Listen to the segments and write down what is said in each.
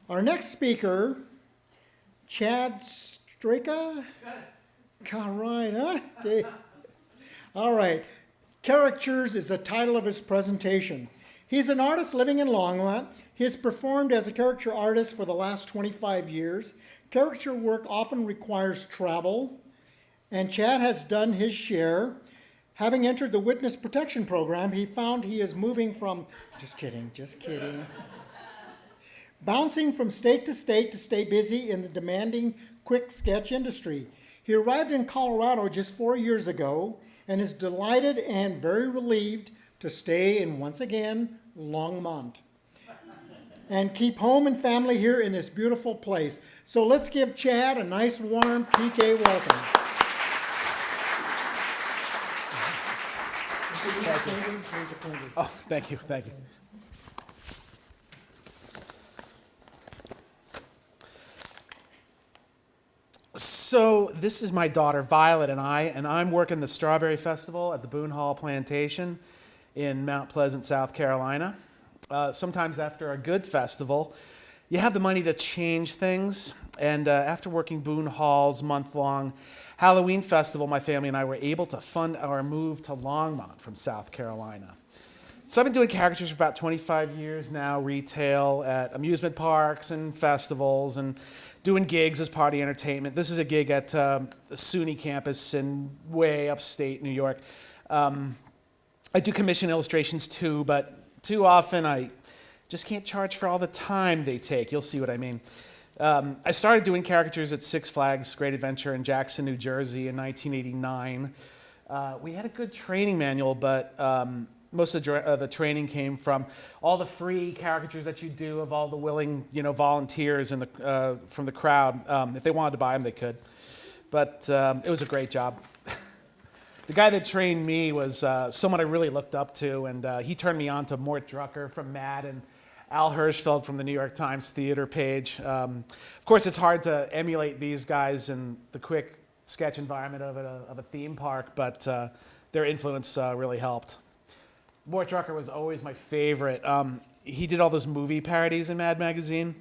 Our next speaker, Chad Straka. All right, huh? All right. Caricatures is the title of his presentation. He's an artist living in Longmont. He has performed as a caricature artist for the last 25 years. Caricature work often requires travel, and Chad has done his share. Having entered the Witness Protection Program, he found he is moving from, just kidding, bouncing from state to stay busy in the demanding quick sketch industry. He arrived in Colorado just 4 years ago and is delighted and very relieved to stay in, once again, Longmont and keep home and family here in this beautiful place. So let's give Chad a nice warm PK welcome. Oh, thank you. So this is my daughter Violet and I'm working the Strawberry Festival at the Boone Hall Plantation in Mount Pleasant, South Carolina. Sometimes after a good festival, you have the money to change things. And after working Boone Hall's month-long Halloween festival, my family and I were able to fund our move to Longmont from South Carolina. So I've been doing caricatures for about 25 years now, retail at amusement parks and festivals and doing gigs as party entertainment. This is a gig at the SUNY campus in way upstate New York. I do commission illustrations too, but too often I just can't charge for all the time they take. You'll see what I mean. I started doing caricatures at Six Flags Great Adventure in Jackson, New Jersey in 1989. We had a good training manual, but most of the training came from all the free caricatures that you do of all the willing, volunteers in from the crowd. If they wanted to buy them, they could. But it was a great job. The guy that trained me was someone I really looked up to, and he turned me on to Mort Drucker from Mad and Al Hirschfeld from the New York Times theater page. Of course, it's hard to emulate these guys in the quick sketch environment of a theme park, but their influence really helped. Mort Drucker was always my favorite. He did all those movie parodies in Mad Magazine.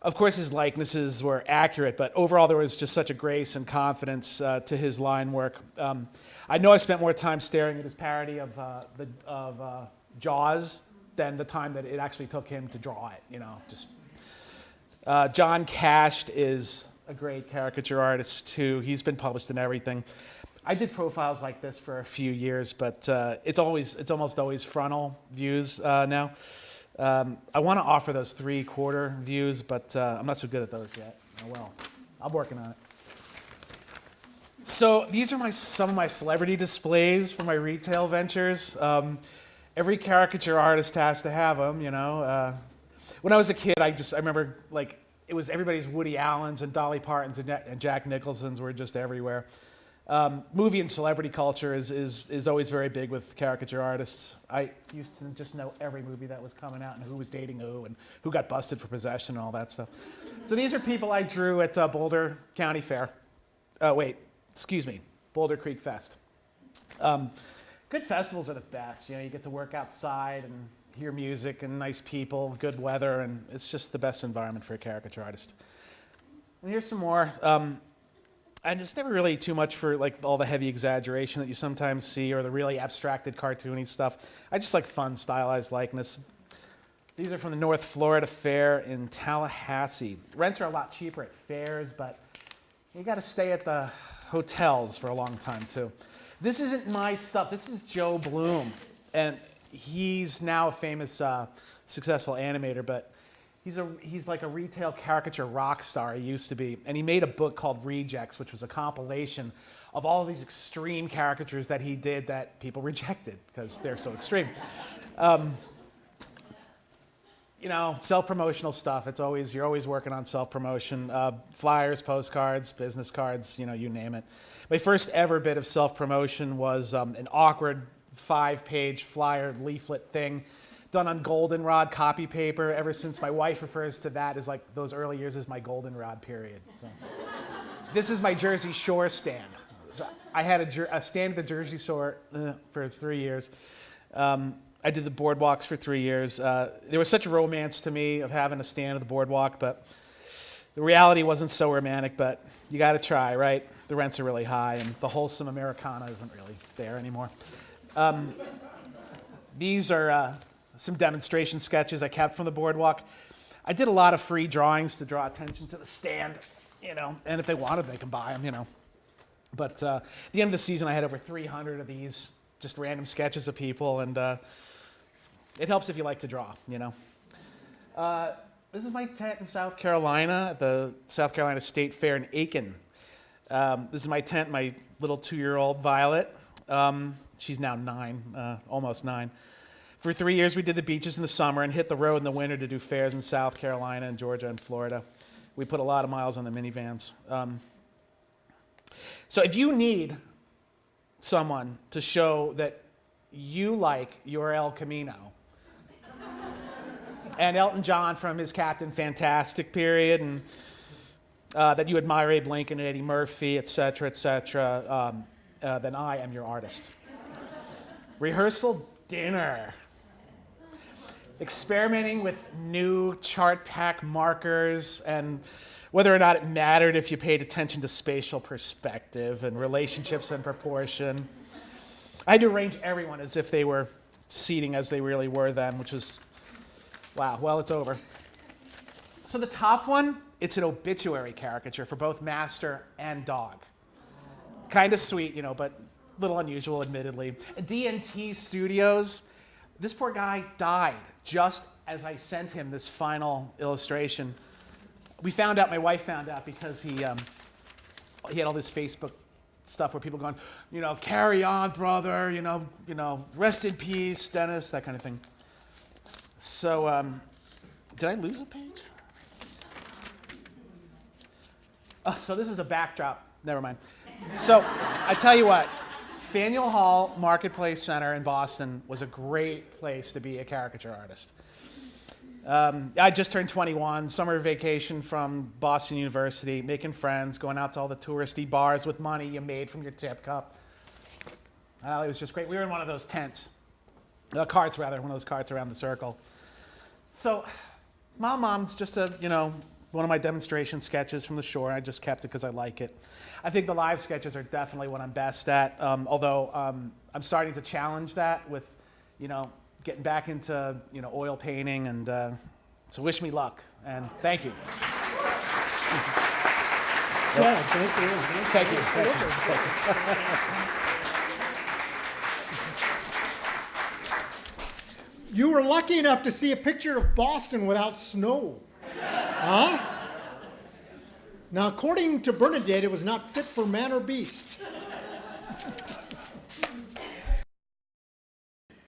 Of course, his likenesses were accurate, but overall there was just such a grace and confidence to his line work. I know I spent more time staring at his parody of Jaws than the time that it actually took him to draw it. John Cashed is a great caricature artist too. He's been published in everything. I did profiles like this for a few years, but it's almost always frontal views now. I want to offer those 3/4 views, but I'm not so good at those yet. Oh well, I'm working on it. So these are some of my celebrity displays for my retail ventures. Every caricature artist has to have them, When I was a kid, I remember it was everybody's Woody Allen's and Dolly Parton's and Jack Nicholson's were just everywhere. Movie and celebrity culture is always very big with caricature artists. I used to just know every movie that was coming out and who was dating who and who got busted for possession and all that stuff. So these are people I drew at Boulder County Fair. Boulder Creek Fest. Good festivals are the best. You get to work outside and hear music and nice people, good weather, and it's just the best environment for a caricature artist. And here's some more. And it's never really too much for all the heavy exaggeration that you sometimes see or the really abstracted cartoony stuff. I just like fun stylized likeness. These are from the North Florida Fair in Tallahassee. Rents are a lot cheaper at fairs, but you got to stay at the hotels for a long time too. This isn't my stuff. This is Joe Bloom, and he's now a famous, successful animator, but he's like a retail caricature rock star. He used to be, and he made a book called Rejects, which was a compilation of all of these extreme caricatures that he did that people rejected because they're so extreme. Self-promotional stuff. You're always working on self-promotion. Flyers, postcards, business cards, you name it. My first ever bit of self-promotion was an awkward 5-page flyer leaflet thing done on goldenrod copy paper. Ever since my wife refers to that as those early years as my goldenrod period. So. This is my Jersey Shore stand. So I had a stand at the Jersey Shore for 3 years. I I did the boardwalks for 3 years. There was such a romance to me of having a stand at the boardwalk, but the reality wasn't so romantic, but you got to try, right? The rents are really high, and the wholesome Americana isn't really there anymore. These are some demonstration sketches I kept from the boardwalk. I did a lot of free drawings to draw attention to the stand, and if they wanted, they can buy them, But at the end of the season, I had over 300 of these, just random sketches of people, and it helps if you like to draw, This is my tent in South Carolina, at the South Carolina State Fair in Aiken. This is my tent, my little 2-year-old Violet. She's now 9, almost 9. For 3 years, we did the beaches in the summer and hit the road in the winter to do fairs in South Carolina and Georgia and Florida. We put a lot of miles on the minivans. So if you need someone to show that you like your El Camino, and Elton John from his Captain Fantastic period, and that you admire Abe Lincoln and Eddie Murphy, et cetera, then I am your artist. Rehearsal dinner. Experimenting with new chart pack markers and whether or not it mattered if you paid attention to spatial perspective and relationships and proportion. I had to arrange everyone as if they were seating as they really were then, which was, wow, well, it's over. So the top one, it's an obituary caricature for both master and dog. Kind of sweet, but a little unusual, admittedly. D&T Studios, this poor guy died just as I sent him this final illustration. My wife found out because he had all this Facebook stuff where people going, carry on, brother, rest in peace, Dennis, that kind of thing. So, did I lose a page? Oh, so this is a backdrop. Never mind. So, I tell you what, Faneuil Hall Marketplace Center in Boston was a great place to be a caricature artist. I just turned 21, summer vacation from Boston University, making friends, going out to all the touristy bars with money you made from your tip cup. It was just great. We were in one of those tents, carts rather, one of those carts around the circle. So, Mom's just one of my demonstration sketches from the shore. I just kept it because I like it. I think the live sketches are definitely what I'm best at, although I'm starting to challenge that with, getting back into, oil painting, and so wish me luck, and thank you. Yeah, thank you. Thank you. You were lucky enough to see a picture of Boston without snow. Huh? Now, according to Bernadette, it was not fit for man or beast.